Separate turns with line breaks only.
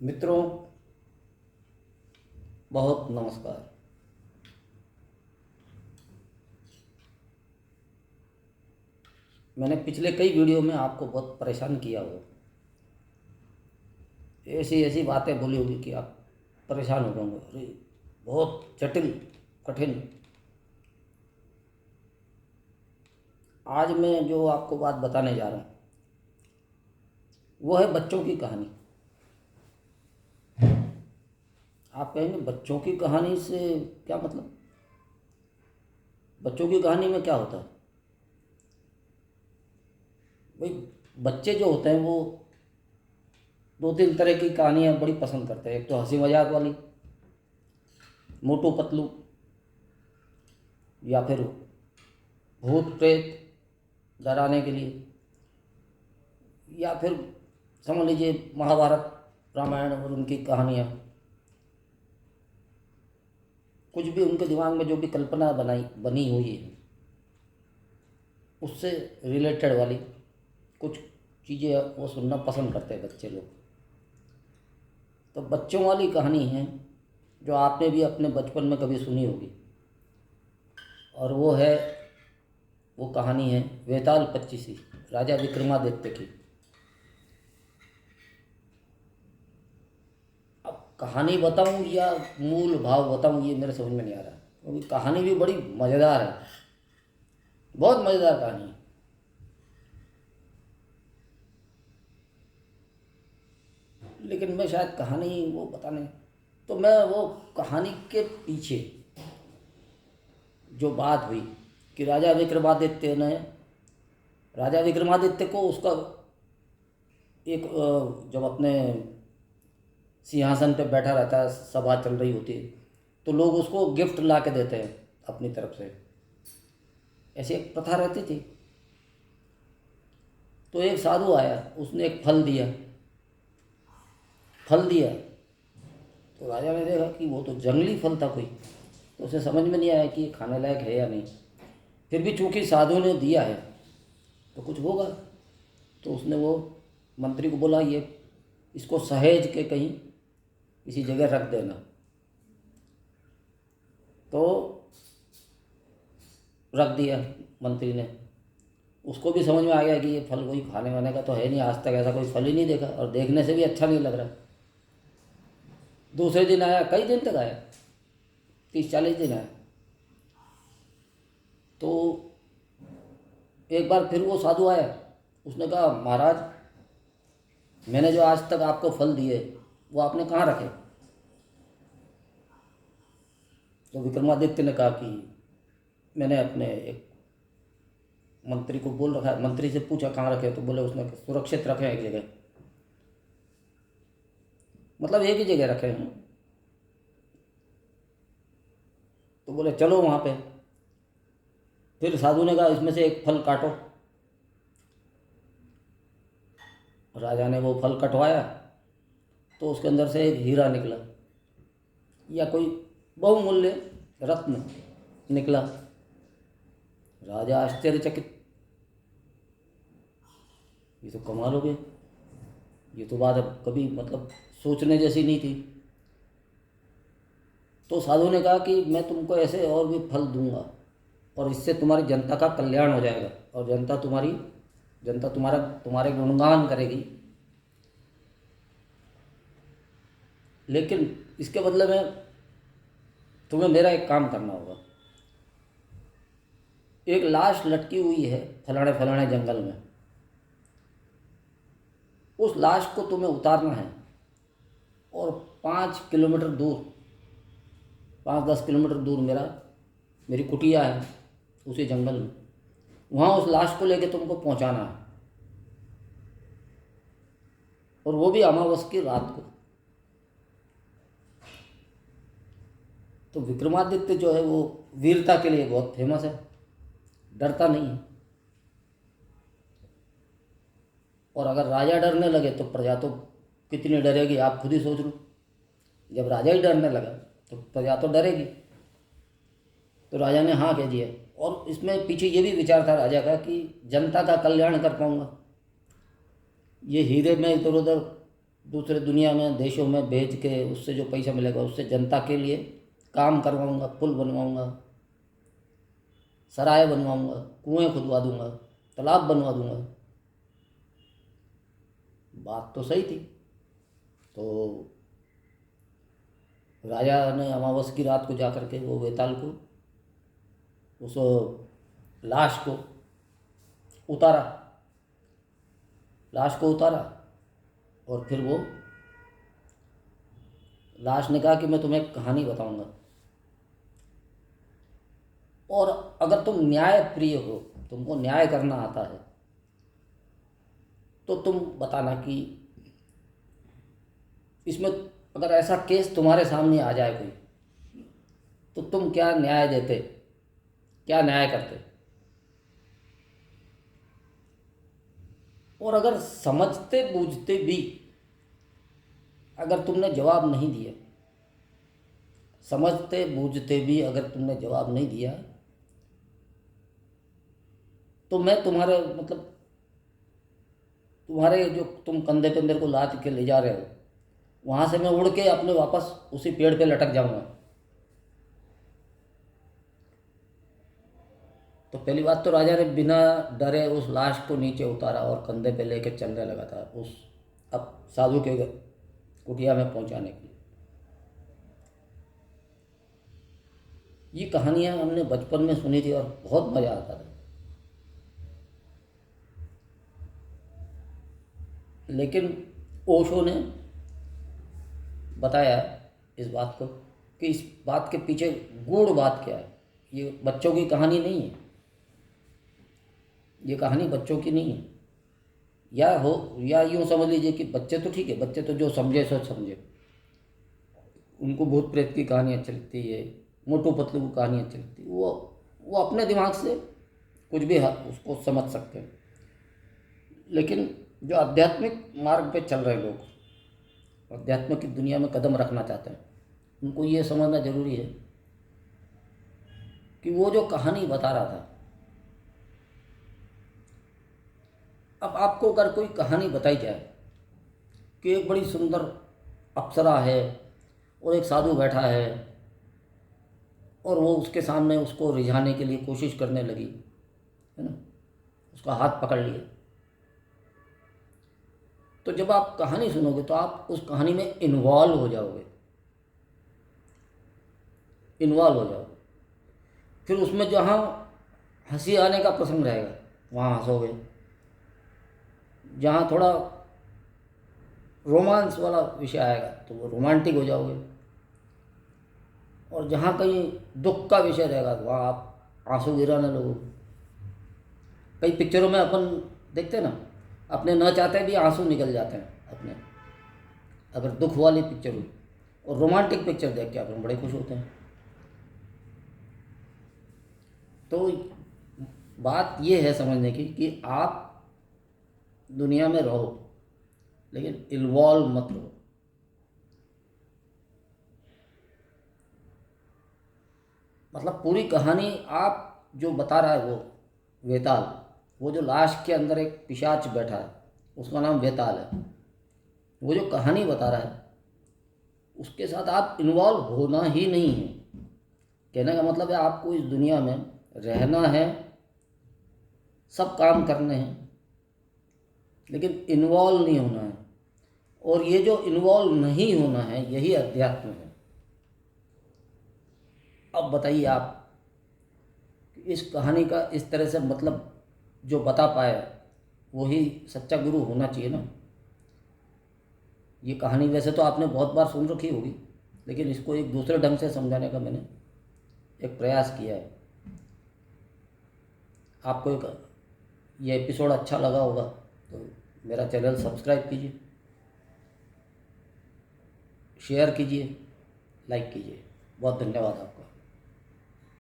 मित्रों, बहुत नमस्कार। मैंने पिछले कई वीडियो में आपको बहुत परेशान किया हो, ऐसी ऐसी बातें बोली होगी कि आप परेशान हो जाओगे। अरे बहुत जटिल, कठिन। आज मैं जो आपको बात बताने जा रहा हूँ वो है बच्चों की कहानी। आप कहेंगे बच्चों की कहानी से क्या मतलब? बच्चों की कहानी में क्या होता है भाई? बच्चे जो होते हैं वो दो तीन तरह की कहानियाँ बड़ी पसंद करते हैं। एक तो हंसी मजाक वाली, मोटू पतलू, या फिर भूत प्रेत डराने के लिए, या फिर समझ लीजिए महाभारत रामायण और उनकी कहानियाँ। कुछ भी उनके दिमाग में जो भी कल्पना बनी हुई है उससे रिलेटेड वाली कुछ चीज़ें वो सुनना पसंद करते हैं बच्चे लोग। तो बच्चों वाली कहानी है जो आपने भी अपने बचपन में कभी सुनी होगी, और वो कहानी है वेताल पच्चीसी, राजा विक्रमादित्य की। अब कहानी बताऊं या मूल भाव बताऊं ये मेरे समझ में नहीं आ रहा, क्योंकि कहानी भी बड़ी मज़ेदार है, बहुत मज़ेदार कहानी है। लेकिन मैं शायद कहानी वो बताने, तो मैं वो कहानी के पीछे जो बात हुई कि राजा विक्रमादित्य को उसका एक जब अपने सिंहासन पे बैठा रहता है, सभा चल रही होती है, तो लोग उसको गिफ्ट ला के देते हैं अपनी तरफ से। ऐसी एक प्रथा रहती थी। तो एक साधु आया, उसने एक फल दिया। तो राजा ने देखा कि वो तो जंगली फल था कोई, तो उसे समझ में नहीं आया कि ये खाने लायक है या नहीं। फिर भी चूंकि साधु ने दिया है तो कुछ होगा। तो उसने वो मंत्री को बोला, ये इसको सहेज के कहीं किसी जगह रख देना। तो रख दिया मंत्री ने। उसको भी समझ में आ गया कि ये फल कोई खाने वाने का तो है नहीं, आज तक ऐसा कोई फल ही नहीं देखा और देखने से भी अच्छा नहीं लग रहा। दूसरे दिन आया, कई दिन तक आया, 30-40 दिन आया। तो एक बार फिर वो साधु आया, उसने कहा, महाराज मैंने जो आज तक आपको फल दिए वो आपने कहाँ रखे? तो विक्रमादित्य ने कहा कि मैंने अपने एक मंत्री को बोल रखा है। मंत्री से पूछा कहाँ रखे, तो बोले उसने सुरक्षित रखे हैं एक जगह, मतलब एक ही जगह रखे हैं। तो बोले चलो वहाँ पे। फिर साधु ने कहा इसमें से एक फल काटो। राजा ने वो फल कटवाया तो उसके अंदर से एक हीरा निकला या कोई बहुमूल्य रत्न निकला। राजा आश्चर्यचकित, ये तो कमाल हो गया, ये तो बात अब कभी मतलब सोचने जैसी नहीं थी। तो साधु ने कहा कि मैं तुमको ऐसे और भी फल दूंगा और इससे तुम्हारी जनता का कल्याण हो जाएगा और जनता तुम्हारे गुणगान करेगी, लेकिन इसके बदले में तुम्हें मेरा एक काम करना होगा। एक लाश लटकी हुई है फलाने फलाने जंगल में, उस लाश को तुम्हें उतारना है और 5 किलोमीटर दूर, 5-10 किलोमीटर दूर मेरी कुटिया है उसी जंगल में, वहाँ उस लाश को लेके तुमको पहुँचाना है, और वो भी अमावस की रात को। तो विक्रमादित्य जो है वो वीरता के लिए बहुत फेमस है, डरता नहीं है। और अगर राजा डरने लगे तो प्रजा तो कितनी डरेगी, आप खुद ही सोच लो। जब राजा ही डरने लगा तो प्रजा तो डरेगी। तो राजा ने हाँ कह दिया, और इसमें पीछे ये भी विचार था राजा का कि जनता का कल्याण कर पाऊंगा। ये हीरे मैं इधर उधर दूसरे दुनिया में देशों में भेज के उससे जो पैसा मिलेगा उससे जनता के लिए काम करवाऊँगा, पुल बनवाऊँगा, सराय बनवाऊँगा, कुएं खुदवा दूँगा, तालाब बनवा दूँगा। बात तो सही थी। तो राजा ने अमावस की रात को जा कर के वो वेताल को, उस लाश को उतारा, लाश को उतारा और फिर वो लाश ने कहा कि मैं तुम्हें एक कहानी बताऊंगा, और अगर तुम न्याय प्रिय हो, तुमको न्याय करना आता है, तो तुम बताना कि इसमें अगर ऐसा केस तुम्हारे सामने आ जाए कोई, तो तुम क्या न्याय देते, क्या न्याय करते। और अगर समझते बूझते भी अगर तुमने जवाब नहीं दिया, समझते बूझते भी अगर तुमने जवाब नहीं दिया, तो मैं तुम्हारे मतलब तुम्हारे जो तुम कंधे पे मेरे को लाद के ले जा रहे हो, वहाँ से मैं उड़ के अपने वापस उसी पेड़ पे लटक जाऊंगा। तो पहली बात तो राजा ने बिना डरे उस लाश को नीचे उतारा और कंधे पे लेके चलने लगा था उस अब साधु के कुटिया में पहुंचाने के लिए। ये कहानियाँ हमने बचपन में सुनी थी और बहुत मज़ा आता था। लेकिन ओशो ने बताया इस बात को कि इस बात के पीछे गूढ़ बात क्या है। ये बच्चों की कहानी नहीं है, ये कहानी बच्चों की नहीं है। या यूँ समझ लीजिए कि बच्चे तो ठीक है, बच्चे तो जो समझे सो समझे, उनको भूत प्रेत की कहानी अच्छी लगती है, मोटू पतलू की कहानी अच्छी लगती है, वो अपने दिमाग से कुछ भी उसको समझ सकते हैं। लेकिन जो आध्यात्मिक मार्ग पे चल रहे लोग, अध्यात्म की दुनिया में कदम रखना चाहते हैं, उनको ये समझना जरूरी है कि वो जो कहानी बता रहा था, अब आपको अगर कोई कहानी बताई जाए कि एक बड़ी सुंदर अप्सरा है और एक साधु बैठा है और वो उसके सामने उसको रिझाने के लिए कोशिश करने लगी, है ना, उसका हाथ पकड़ लिया, तो जब आप कहानी सुनोगे तो आप उस कहानी में इन्वॉल्व हो जाओगे, फिर उसमें जहाँ हंसी आने का प्रसंग रहेगा वहाँ हंसोगे, जहाँ थोड़ा रोमांस वाला विषय आएगा तो वो रोमांटिक हो जाओगे, और जहाँ कहीं दुख का विषय रहेगा तो वहाँ आप आंसू गिराने लगोगे। कई पिक्चरों में अपन देखते हैं ना, अपने न चाहते भी आंसू निकल जाते हैं अपने, अगर दुख वाली पिक्चर हो, और रोमांटिक पिक्चर देख के अपन बड़े खुश होते हैं। तो बात ये है समझने की कि आप दुनिया में रहो लेकिन इन्वॉल्व मत रहो। मतलब पूरी कहानी आप जो बता रहा है वो वेताल, वो जो लाश के अंदर एक पिशाच बैठा है उसका नाम वेताल है, वो जो कहानी बता रहा है उसके साथ आप इन्वॉल्व होना ही नहीं है। कहने का मतलब है आपको इस दुनिया में रहना है, सब काम करने हैं, लेकिन इन्वॉल्व नहीं होना है। और ये जो इन्वॉल्व नहीं होना है यही अध्यात्म है। अब बताइए आप, इस कहानी का इस तरह से मतलब जो बता पाए वही सच्चा गुरु होना चाहिए ना। ये कहानी वैसे तो आपने बहुत बार सुन रखी होगी, लेकिन इसको एक दूसरे ढंग से समझाने का मैंने एक प्रयास किया है। आपको ये एपिसोड अच्छा लगा होगा तो मेरा चैनल सब्सक्राइब कीजिए, शेयर कीजिए, लाइक कीजिए। बहुत धन्यवाद आपका।